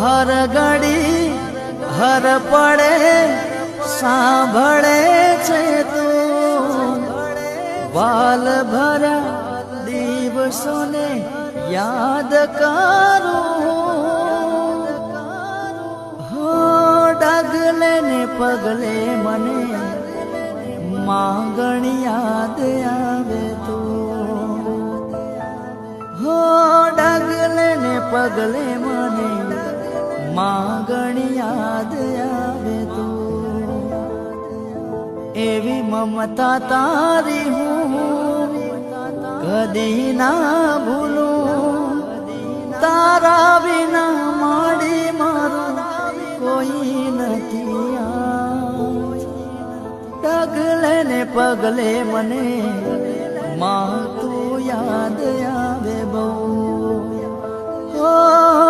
હર ઘડી હર પડે સાંભળે છે તું વાલ ભર્યા દિવસોને યાદ કરું હો ડગલે ને પગલે મને માંગણી યાદ આવે તું હો ડગલે ને પગલે મને માંગણી યાદ આવે તું એવી મમતા તારી હું કદી ના ભૂલું તારા વિના માડી મારું કોઈ નથી ડગલે ને પગલે મને માં તું યાદ આવે બહુ